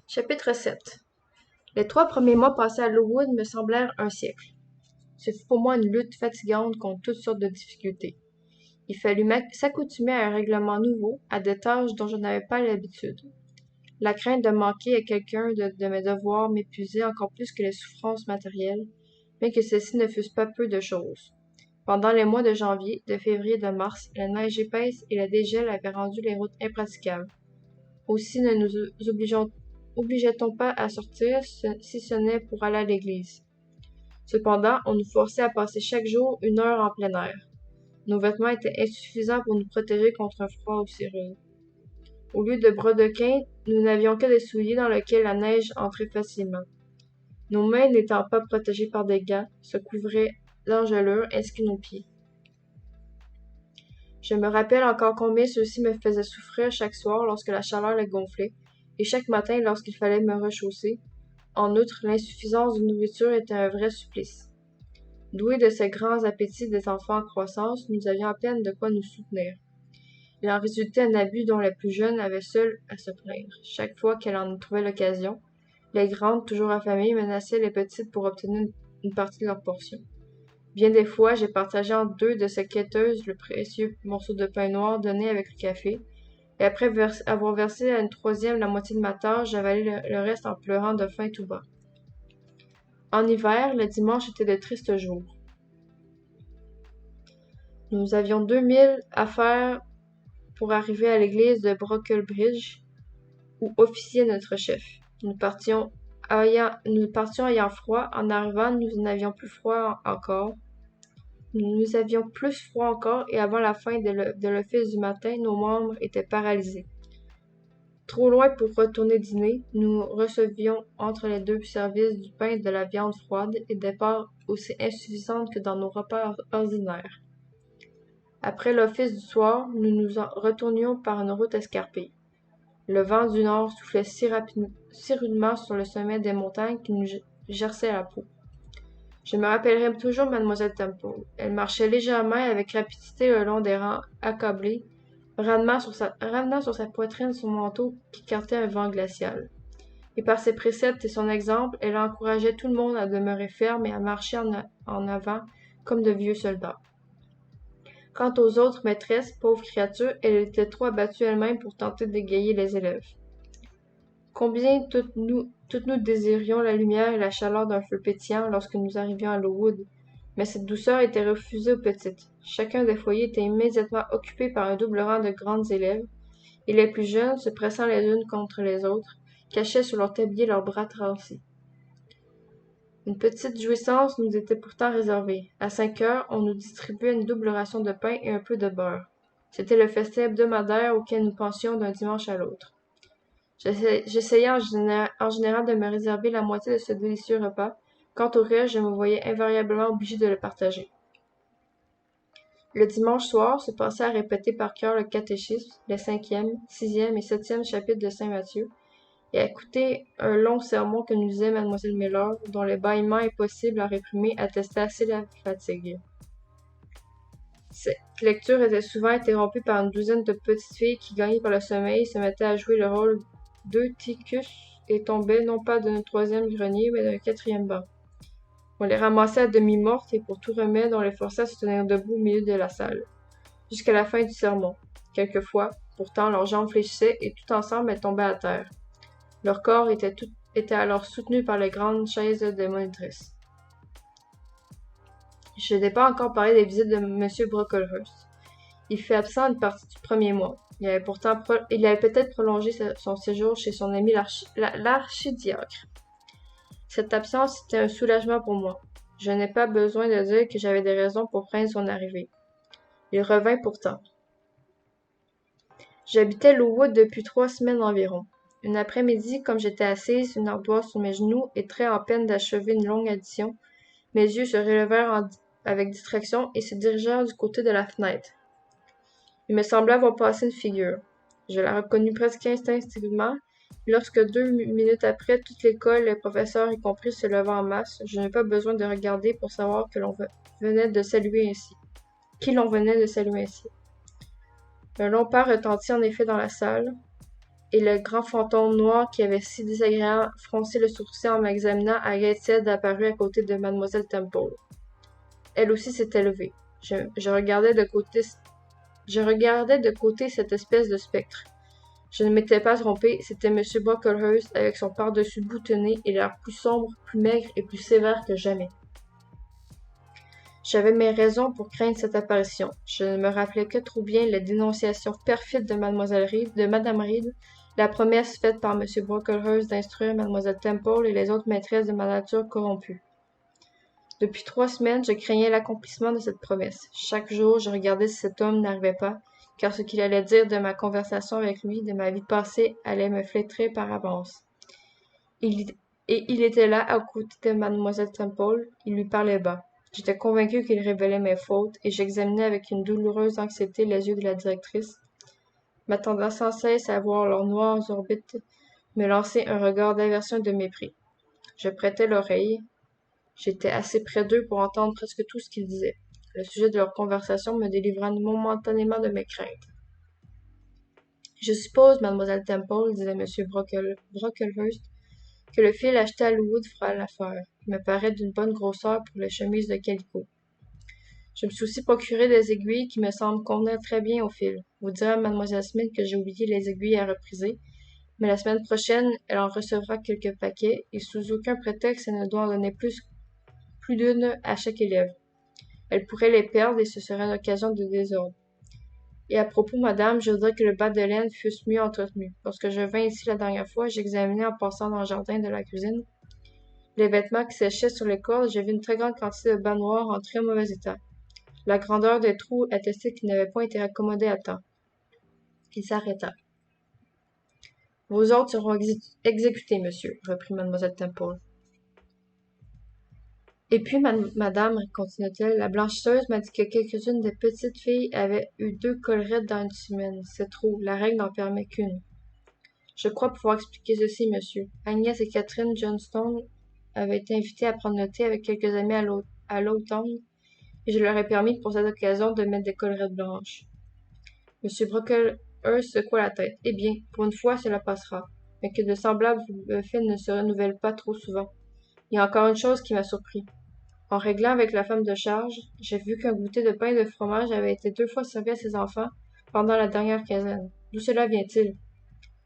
Chapitre 7. Les 3 premiers mois passés à Lowood me semblèrent un siècle. Ce fut pour moi une lutte fatigante contre toutes sortes de difficultés. Il fallut s'accoutumer à un règlement nouveau, à des tâches dont je n'avais pas l'habitude. La crainte de manquer à quelqu'un de mes devoirs m'épuisait encore plus que les souffrances matérielles, mais que celles-ci ne fussent pas peu de choses. Pendant les mois de janvier, de février et de mars, la neige épaisse et la dégel avaient rendu les routes impraticables. Aussi ne nous obligeait-on pas à sortir, si ce n'est pour aller à l'église. Cependant, on nous forçait à passer chaque jour 1 heure en plein air. Nos vêtements étaient insuffisants pour nous protéger contre un froid aussi rude. Au lieu de brodequins, nous n'avions que des souliers dans lesquels la neige entrait facilement. Nos mains n'étant pas protégées par des gants, se couvraient d'engelures ainsi que nos pieds. Je me rappelle encore combien ceux-ci me faisaient souffrir chaque soir lorsque la chaleur les gonflait, et chaque matin lorsqu'il fallait me rechausser. En outre, l'insuffisance de nourriture était un vrai supplice. Doués de ces grands appétits des enfants en croissance, nous avions à peine de quoi nous soutenir. Il en résultait un abus dont les plus jeunes avaient seuls à se plaindre. Chaque fois qu'elle en trouvait l'occasion, les grandes, toujours affamées, menaçaient les petites pour obtenir une partie de leur portion. Bien des fois, j'ai partagé en 2 de ces quêteuses le précieux morceau de pain noir donné avec le café, et après avoir versé à une 3e la moitié de ma tâche, j'avalai le reste en pleurant de faim tout bas. En hiver, le dimanche était de tristes jours. Nous avions 2 milles à faire pour arriver à l'église de Brocklebridge, où officiait notre chef. Nous partions ayant froid. En arrivant, nous avions plus froid encore. Et avant la fin de l'office du matin, nos membres étaient paralysés. Trop loin pour retourner dîner, nous recevions entre les 2 services du pain et de la viande froide et des parts aussi insuffisantes que dans nos repas ordinaires. Après l'office du soir, nous nous retournions par une route escarpée. Le vent du nord soufflait si rudement sur le sommet des montagnes qu'il nous gerçait la peau. Je me rappellerai toujours Mademoiselle Temple. Elle marchait légèrement et avec rapidité le long des rangs accablés, ramenant sur sa poitrine son manteau qu'écartait un vent glacial. Et par ses préceptes et son exemple, elle encourageait tout le monde à demeurer ferme et à marcher en avant comme de vieux soldats. Quant aux autres maîtresses, pauvres créatures, elles étaient trop abattues elles-mêmes pour tenter d'égayer les élèves. Combien toutes nous désirions la lumière et la chaleur d'un feu pétillant lorsque nous arrivions à Lowood, mais cette douceur était refusée aux petites. Chacun des foyers était immédiatement occupé par un double rang de grandes élèves, et les plus jeunes, se pressant les unes contre les autres, cachaient sous leur tablier leurs bras transis. Une petite jouissance nous était pourtant réservée. À 5 heures, on nous distribuait une double ration de pain et un peu de beurre. C'était le festin hebdomadaire auquel nous pensions d'un dimanche à l'autre. J'essayais en général de me réserver la moitié de ce délicieux repas. Quant au reste, je me voyais invariablement obligée de le partager. Le dimanche soir se passait à répéter par cœur le catéchisme, les 5e, 6e et 7e chapitres de saint Matthieu, et à écouter un long sermon que nous disait Mademoiselle Miller, dont les bâillements impossibles à réprimer attestaient assez la fatigue. Cette lecture était souvent interrompue par une douzaine de petites filles qui, gagnées par le sommeil, se mettaient à jouer le rôle d'Eutychus et tombaient non pas d'un 3e grenier, mais d'un 4e banc. On les ramassait à demi mortes et pour tout remède, on les forçait à se tenir debout au milieu de la salle, jusqu'à la fin du sermon. Quelquefois, pourtant, leurs jambes fléchissaient et tout ensemble elles tombaient à terre. Leur corps était alors soutenu par les grandes chaises des monitrices. Je n'ai pas encore parlé des visites de M. Brocklehurst. Il fut absent une partie du 1er mois. Il avait peut-être prolongé son séjour chez son ami l'archidiacre. Cette absence était un soulagement pour moi. Je n'ai pas besoin de dire que j'avais des raisons pour craindre son arrivée. Il revint pourtant. J'habitais Lowood depuis 3 semaines environ. Une après-midi, comme j'étais assise, une ardoise sur mes genoux et très en peine d'achever une longue addition, mes yeux se relevèrent avec distraction et se dirigèrent du côté de la fenêtre. Il me semblait avoir passé une figure. Je la reconnus presque instinctivement, et lorsque 2 minutes après, toute l'école, les professeurs y compris, se levant en masse, je n'eus pas besoin de regarder pour savoir que l'on venait de saluer ainsi. Un long pas retentit en effet dans la salle. et le grand fantôme noir qui avait si désagréablement froncé le sourcil en m'examinant à Gateshead apparut à côté de Mademoiselle Temple. Elle aussi s'était levée. Je regardais de côté cette espèce de spectre. Je ne m'étais pas trompé, c'était M. Brocklehurst avec son pardessus boutonné et l'air plus sombre, plus maigre et plus sévère que jamais. J'avais mes raisons pour craindre cette apparition. Je ne me rappelais que trop bien les dénonciations perfides de Madame Reed, la promesse faite par M. Brocklehurst d'instruire Mademoiselle Temple et les autres maîtresses de ma nature corrompue. Depuis 3 semaines, je craignais l'accomplissement de cette promesse. Chaque jour, je regardais si cet homme n'arrivait pas, car ce qu'il allait dire de ma conversation avec lui, de ma vie passée, allait me flétrer par avance. Il était là, à côté de Mademoiselle Temple, il lui parlait bas. J'étais convaincue qu'il révélait mes fautes, et j'examinais avec une douloureuse anxiété les yeux de la directrice, m'attendant sans cesse à voir leurs noires orbites me lancer un regard d'aversion et de mépris. Je prêtais l'oreille. J'étais assez près d'eux pour entendre presque tout ce qu'ils disaient. Le sujet de leur conversation me délivra momentanément de mes craintes. Je suppose, Mademoiselle Temple, disait M. Brocklehurst, que le fil acheté à Lowood fera l'affaire. Il me paraît d'une bonne grosseur pour les chemises de calicot. Je me suis aussi procuré des aiguilles qui me semblent convenir très bien au fil. Vous direz à Mademoiselle Smith que j'ai oublié les aiguilles à repriser, mais la semaine prochaine, elle en recevra quelques paquets, et sous aucun prétexte elle ne doit en donner plus d'une à chaque élève. Elle pourrait les perdre et ce serait l'occasion de désordre. Et à propos, madame, je voudrais que le bas de laine fût mieux entretenu. Lorsque je vins ici la dernière fois, j'examinais en passant dans le jardin de la cuisine les vêtements qui séchaient sur les cordes, j'ai vu une très grande quantité de bas noirs en très mauvais état. La grandeur des trous attestait qu'ils n'avaient point été raccommodés à temps. Il s'arrêta. Vos ordres seront exécutés, monsieur, reprit mademoiselle Temple. Et puis, madame, continua-t-elle, la blanchisseuse m'a dit que quelques-unes des petites filles avaient eu 2 collerettes dans une semaine. C'est trop, la règle n'en permet qu'une. Je crois pouvoir expliquer ceci, monsieur. Agnès et Catherine Johnstone avaient été invitées à prendre le thé avec quelques amis à l'automne, et je leur ai permis pour cette occasion de mettre des collerettes blanches. M. Brocklehurst secoua la tête. Eh bien, pour une fois, cela passera, mais que de semblables faits ne se renouvellent pas trop souvent. Il y a encore une chose qui m'a surpris. En réglant avec la femme de charge, j'ai vu qu'un goûter de pain et de fromage avait été 2 fois servi à ses enfants pendant la dernière quinzaine. D'où cela vient-il?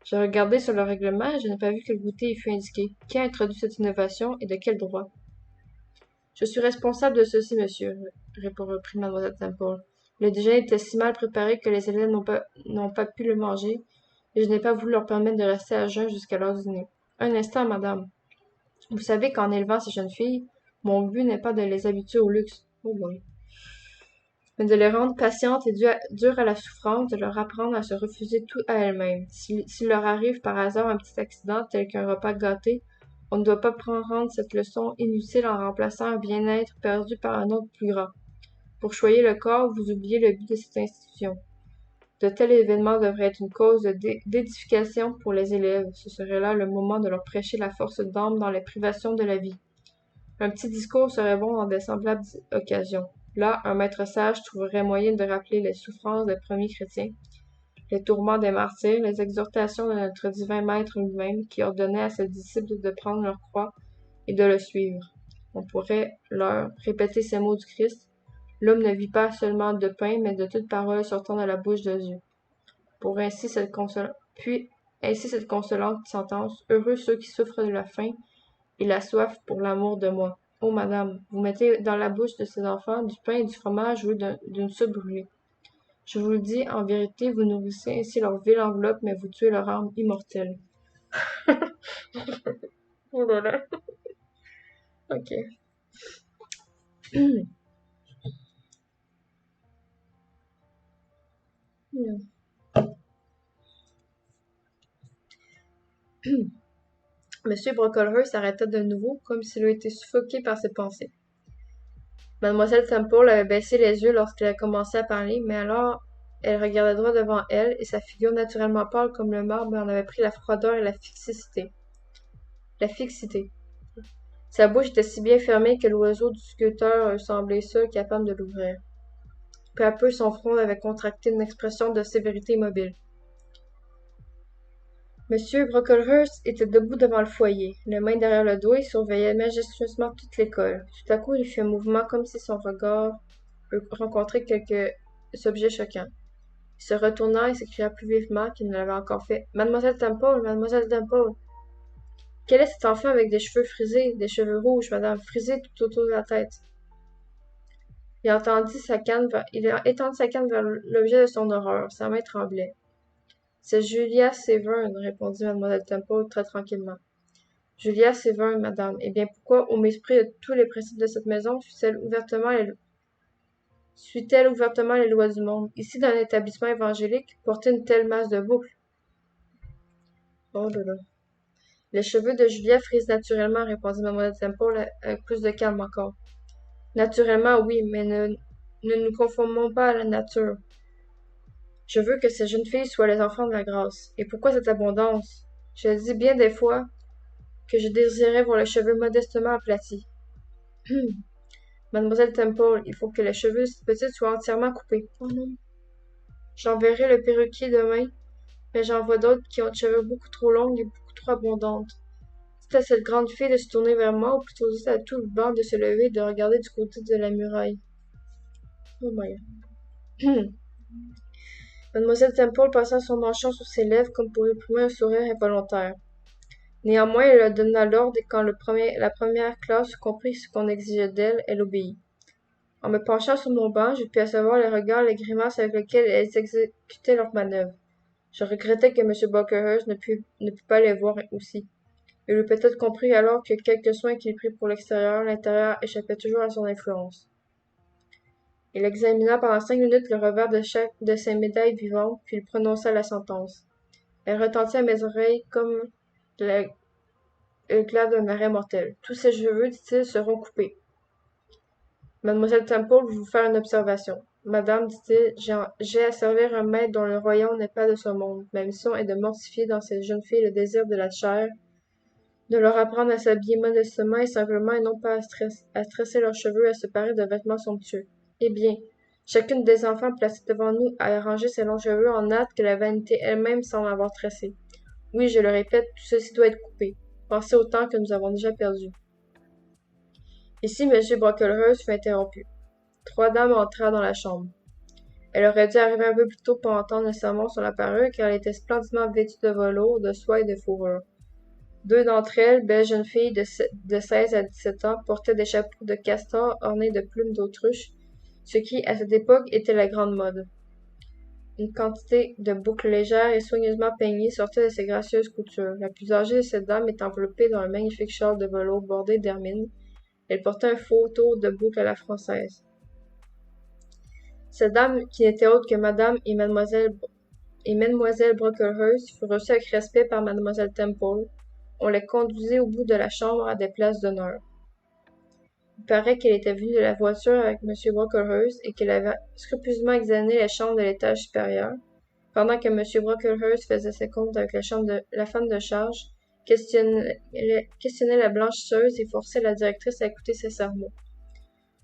J'ai regardé sur le règlement et je n'ai pas vu que le goûter y fût indiqué. Qui a introduit cette innovation et de quel droit? Je suis responsable de ceci, monsieur, reprit mademoiselle Temple. Le déjeuner était si mal préparé que les élèves n'ont pas pu le manger, et je n'ai pas voulu leur permettre de rester à jeun jusqu'à l'heure du dîner. Un instant, madame. Vous savez qu'en élevant ces jeunes filles, mon but n'est pas de les habituer au luxe, oh boy, mais de les rendre patientes et dures à la souffrance, de leur apprendre à se refuser tout à elles-mêmes. S'il leur arrive par hasard un petit accident tel qu'un repas gâté, on ne doit pas prendre cette leçon inutile en remplaçant un bien-être perdu par un autre plus grand. Pour choyer le corps, vous oubliez le but de cette institution. De tels événements devraient être une cause d'édification pour les élèves. Ce serait là le moment de leur prêcher la force d'âme dans les privations de la vie. Un petit discours serait bon dans de semblables occasions. Là, un maître sage trouverait moyen de rappeler les souffrances des premiers chrétiens, les tourments des martyrs, les exhortations de notre divin maître lui-même, qui ordonnait à ses disciples de prendre leur croix et de le suivre. On pourrait leur répéter ces mots du Christ. L'homme ne vit pas seulement de pain, mais de toute parole sortant de la bouche de Dieu. Puis cette consolante sentence, heureux ceux qui souffrent de la faim et la soif pour l'amour de moi. Oh, madame, vous mettez dans la bouche de ces enfants du pain et du fromage ou d'une soupe brûlée. Je vous le dis, en vérité, vous nourrissez ainsi leur vile enveloppe, mais vous tuez leur âme immortelle. Oh là là. Ok. Monsieur Brocklehurst s'arrêta de nouveau, comme s'il eût été suffoqué par ses pensées. Mademoiselle Temple avait baissé les yeux lorsqu'elle a commencé à parler, mais alors elle regardait droit devant elle, et sa figure naturellement pâle comme le marbre en avait pris la froideur et la fixité. Sa bouche était si bien fermée que l'oiseau du sculpteur semblait seul capable de l'ouvrir. Peu à peu, son front avait contracté une expression de sévérité immobile. Monsieur Brocklehurst était debout devant le foyer, les mains derrière le dos et surveillait majestueusement toute l'école. Tout à coup, il fit un mouvement comme si son regard rencontrait quelque objet choquant. Il se retourna et s'écria plus vivement qu'il ne l'avait encore fait. Mademoiselle Temple, Mademoiselle Temple! Quel est cet enfant avec des cheveux frisés, des cheveux rouges, madame, frisés tout autour de la tête? Il étendit sa canne vers l'objet de son horreur. Sa main tremblait. C'est Julia Severn, répondit mademoiselle Temple très tranquillement. Julia Severn, madame. Eh bien, pourquoi, au mépris de tous les principes de cette maison, suit-elle ouvertement les lois du monde? Ici, dans un établissement évangélique, porter une telle masse de boucles. Oh là là. Les cheveux de Julia frisent naturellement, répondit mademoiselle Temple avec plus de calme encore. Naturellement, oui, mais ne nous conformons pas à la nature. Je veux que ces jeunes filles soient les enfants de la grâce. Et pourquoi cette abondance? Je dis bien des fois que je désirais voir les cheveux modestement aplatis. Mademoiselle Temple, il faut que les cheveux si petites soient entièrement coupés. Oh non. J'enverrai le perruquier demain, mais j'en vois d'autres qui ont des cheveux beaucoup trop longs et beaucoup trop abondantes. C'est à cette grande fille de se tourner vers moi, ou plutôt c'est à tout le banc de se lever et de regarder du côté de la muraille. Oh my God. Mademoiselle Temple passa son manchon sur ses lèvres comme pour réprimer un sourire involontaire. Néanmoins, elle donna l'ordre et quand la première classe comprit ce qu'on exigeait d'elle, elle obéit. En me penchant sur mon banc, je pus apercevoir les regards et les grimaces avec lesquels elles exécutaient leurs manœuvres. Je regrettais que M. Brocklehurst ne pût pas les voir aussi. Il eût peut-être compris alors que quelque soin qu'il prit pour l'extérieur, l'intérieur échappait toujours à son influence. Il examina pendant 5 minutes le revers de chaque de ces médailles vivantes, puis il prononça la sentence. Elle retentit à mes oreilles comme l'éclat d'un arrêt mortel. Tous ces cheveux, dit-il, seront coupés. Mademoiselle Temple veut vous faire une observation. Madame, dit-il, j'ai à servir un maître dont le royaume n'est pas de ce monde. Ma mission est de mortifier dans ces jeunes filles le désir de la chair, de leur apprendre à s'habiller modestement et simplement et non pas à tresser leurs cheveux et à se parer de vêtements somptueux. Eh bien, chacune des enfants placées devant nous a arrangé ses longs cheveux en nattes que la vanité elle-même semble avoir tressés. Oui, je le répète, tout ceci doit être coupé. Pensez au temps que nous avons déjà perdu. Ici, M. Brocklehurst fut interrompu. 3 dames entrèrent dans la chambre. Elle aurait dû arriver un peu plus tôt pour entendre le sermon sur la parure, car elle était splendidement vêtue de velours, de soie et de fourrure. 2 d'entre elles, belles jeunes filles de 16 à 17 ans, portaient des chapeaux de castor ornés de plumes d'autruche, ce qui, à cette époque, était la grande mode. Une quantité de boucles légères et soigneusement peignées sortait de ces gracieuses coutures. La plus âgée de ces dames est enveloppée dans un magnifique châle de velours bordé d'hermine. Elle portait un faux tour de boucle à la française. Ces dames, qui n'étaient autres que madame et mademoiselle Brocklehurst, furent reçues avec respect par mademoiselle Temple. On les conduisit au bout de la chambre à des places d'honneur. Il paraît qu'elle était venue de la voiture avec M. Brocklehurst et qu'elle avait scrupuleusement examiné les chambres de l'étage supérieur, pendant que M. Brocklehurst faisait ses comptes avec la femme de charge, questionnait la blanchisseuse et forçait la directrice à écouter ses sermons.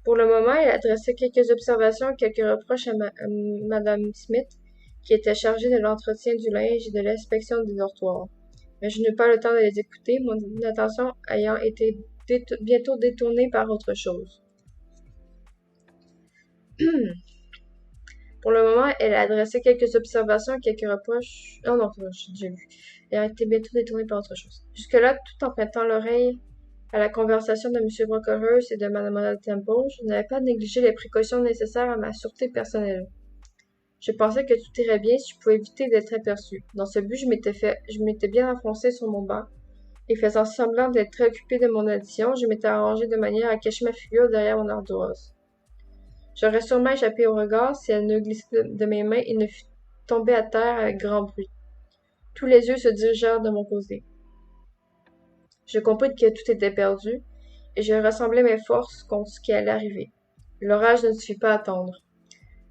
Pour le moment, elle adressait quelques observations et quelques reproches à Mme Smith, qui était chargée de l'entretien du linge et de l'inspection des dortoirs. Mais je n'eus pas le temps de les écouter, mon attention ayant été bientôt détournée par autre chose. Pour le moment, elle a adressé quelques observations et quelques reproches. Oh non, j'ai déjà vu. Elle a été bientôt détournée par autre chose. Jusque-là, tout en prêtant l'oreille à la conversation de M. Brocklehurst et de Mlle Temple, je n'avais pas négligé les précautions nécessaires à ma sûreté personnelle. Je pensais que tout irait bien si je pouvais éviter d'être aperçu. Dans ce but, je m'étais bien enfoncé sur mon banc, et faisant semblant d'être très occupé de mon addition, je m'étais arrangé de manière à cacher ma figure derrière mon ardoise. J'aurais sûrement échappé au regard si elle ne glissait de mes mains et ne fût tombée à terre avec grand bruit. Tous les yeux se dirigèrent de mon côté. Je compris que tout était perdu, et je rassemblai mes forces contre ce qui allait arriver. L'orage ne suffit pas à attendre.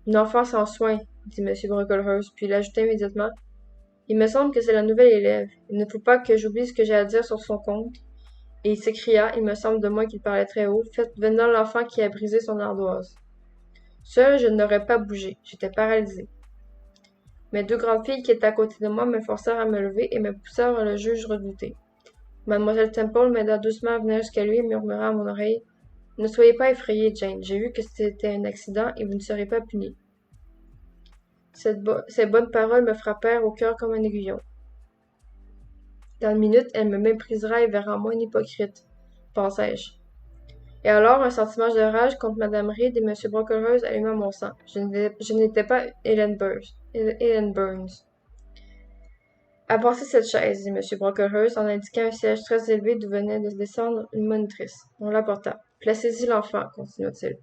Une enfant sans soin, dit M. Brocklehurst, puis il ajouta immédiatement. Il me semble que c'est la nouvelle élève. Il ne faut pas que j'oublie ce que j'ai à dire sur son compte. Et il s'écria, il me semble de moi qu'il parlait très haut, faites venir l'enfant qui a brisé son ardoise. Seul, je n'aurais pas bougé. J'étais paralysé. Mes deux grandes filles qui étaient à côté de moi me forcèrent à me lever et me poussèrent vers le juge redouté. Mademoiselle Temple m'aida doucement à venir jusqu'à lui et murmura à mon oreille: Ne soyez pas effrayée, Jane. J'ai vu que c'était un accident et vous ne serez pas punie. Ces bonnes paroles me frappèrent au cœur comme un aiguillon. Dans une minute, elle me méprisera et verra en moi une hypocrite, pensai-je. Et alors, un sentiment de rage contre Madame Reed et M. Brocklehurst alluma mon sang. Je n'étais pas Helen Burns. Apportez cette chaise, dit M. Brocklehurst en indiquant un siège très élevé d'où venait de descendre une monitrice. On l'apporta. Placez-y l'enfant, continua-t-il.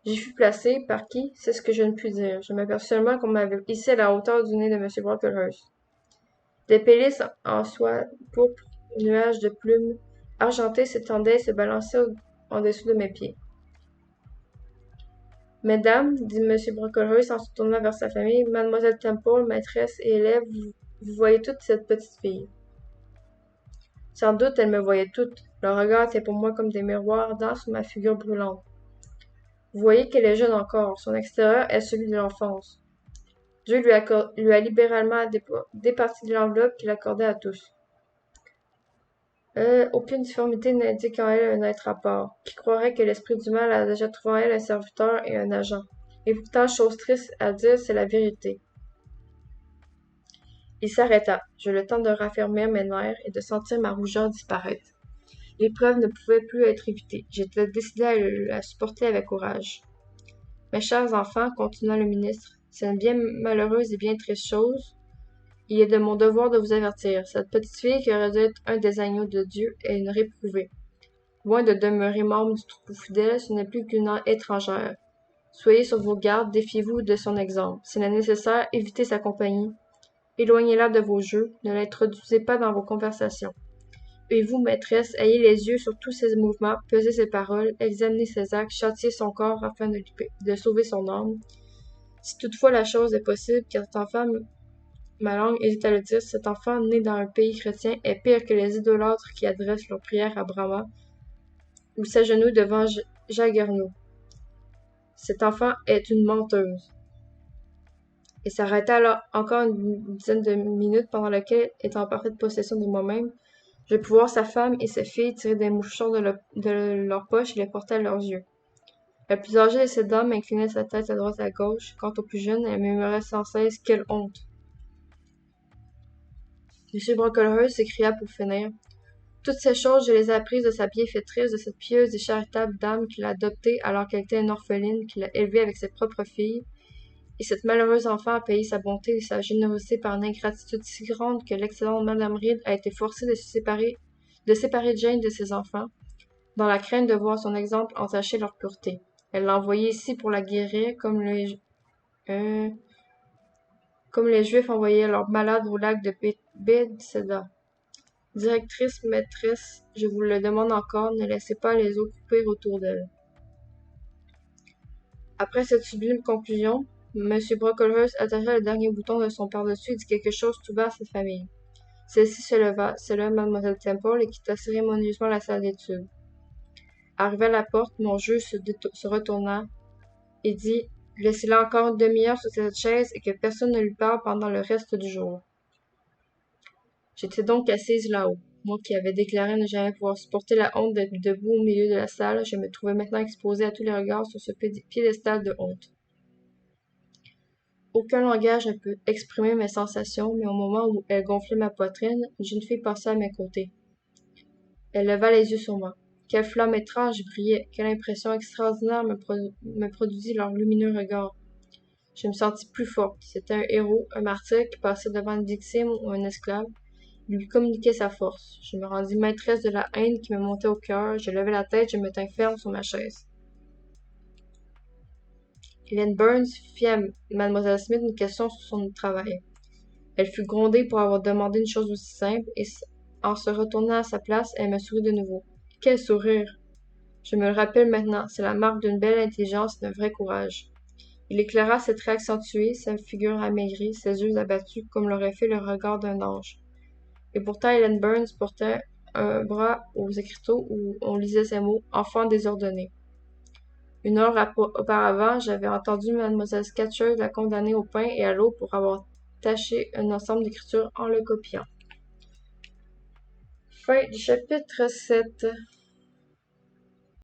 J'y fus placé, par qui, c'est ce que je ne puis dire. Je m'aperçus seulement qu'on m'avait hissé à la hauteur du nez de M. Brocklehurst. Des pélisses en soie pourpre, nuages de plumes argentées s'étendaient et se balançaient en dessous de mes pieds. Mesdames, dit M. Brocklehurst en se tournant vers sa famille, Mademoiselle Temple, maîtresse et élève, vous voyez toute cette petite fille. Sans doute, elle me voyait toute. Leurs regards étaient pour moi comme des miroirs ardents sous ma figure brûlante. Vous voyez qu'elle est jeune encore. Son extérieur est celui de l'enfance. Dieu lui a libéralement départi de l'enveloppe qu'il accordait à tous. Aucune difformité n'indique en elle un être à part. Qui croirait que l'esprit du mal a déjà trouvé en elle un serviteur et un agent? Et pourtant, chose triste à dire, c'est la vérité. Il s'arrêta. J'eus le temps de raffermir mes nerfs et de sentir ma rougeur disparaître. L'épreuve ne pouvait plus être évitée. J'étais décidé à la supporter avec courage. Mes chers enfants, continua le ministre, c'est une bien malheureuse et bien triste chose. Il est de mon devoir de vous avertir. Cette petite fille qui aurait dû être un des agneaux de Dieu est une réprouvée. Loin de demeurer membre du troupeau fidèle, ce n'est plus qu'une étrangère. Soyez sur vos gardes, défiez-vous de son exemple. S'il est nécessaire, évitez sa compagnie. Éloignez-la de vos jeux, ne l'introduisez pas dans vos conversations. Et vous, maîtresse, ayez les yeux sur tous ses mouvements, pesez ses paroles, examinez ses actes, châtiez son corps afin de sauver son âme. Si toutefois la chose est possible, car cet enfant, ma langue hésite à le dire, cet enfant né dans un pays chrétien est pire que les idolâtres qui adressent leurs prières à Brahma ou s'agenouillent devant Jagernaut. Cet enfant est une menteuse. Et s'arrêta là encore une dizaine de minutes pendant lesquelles, étant en parfaite possession de moi-même, je pus voir sa femme et ses filles tirer des mouchoirs de leurs poches et les porter à leurs yeux. La plus âgée de ces dames inclinait sa tête à droite et à gauche. Quant aux plus jeunes, elle murmurait sans cesse: Quelle honte! M. Brocklehurst s'écria pour finir: Toutes ces choses, je les ai apprises de sa bienfaitrice, de cette pieuse et charitable dame qui l'a adoptée alors qu'elle était une orpheline, qui l'a élevée avec ses propres filles. Et cette malheureuse enfant a payé sa bonté et sa générosité par une ingratitude si grande que l'excellente Madame Reed a été forcée de séparer Jane de ses enfants, dans la crainte de voir son exemple entacher leur pureté. Elle l'a envoyée ici pour la guérir, comme les Juifs envoyaient leurs malades au lac de Bethesda. Directrice, maîtresse, je vous le demande encore, ne laissez pas les eaux couper autour d'elle. Après cette sublime conclusion, M. Brocklehurst attacha le dernier bouton de son pardessus et dit quelque chose tout bas à sa famille. Celle-ci se leva, salua Mlle Temple et quitta cérémonieusement la salle d'études. Arrivé à la porte, mon juge se retourna et dit: Laissez-la encore une demi-heure sur cette chaise et que personne ne lui parle pendant le reste du jour. J'étais donc assise là-haut. Moi qui avais déclaré ne jamais pouvoir supporter la honte d'être debout au milieu de la salle, je me trouvais maintenant exposée à tous les regards sur ce piédestal de honte. Aucun langage ne peut exprimer mes sensations, mais au moment où elle gonflait ma poitrine, une jeune fille passa à mes côtés. Elle leva les yeux sur moi. Quelle flamme étrange brillait, quelle impression extraordinaire me produisit leur lumineux regard. Je me sentis plus forte. C'était un héros, un martyr qui passait devant une victime ou un esclave. Il lui communiquait sa force. Je me rendis maîtresse de la haine qui me montait au cœur. Je levai la tête, je me tins ferme sur ma chaise. Hélène Burns fit à Mlle Smith une question sur son travail. Elle fut grondée pour avoir demandé une chose aussi simple, et en se retournant à sa place, elle me sourit de nouveau. Quel sourire! Je me le rappelle maintenant, c'est la marque d'une belle intelligence et d'un vrai courage. Il éclaira ses traits accentués, sa figure amaigrie, ses yeux abattus, comme l'aurait fait le regard d'un ange. Et pourtant Hélène Burns portait un bras aux écriteaux où on lisait ces mots: enfant désordonné. Une heure auparavant, j'avais entendu Mademoiselle Scatcherd la condamner au pain et à l'eau pour avoir taché un ensemble d'écritures en le copiant. Fin du chapitre 7.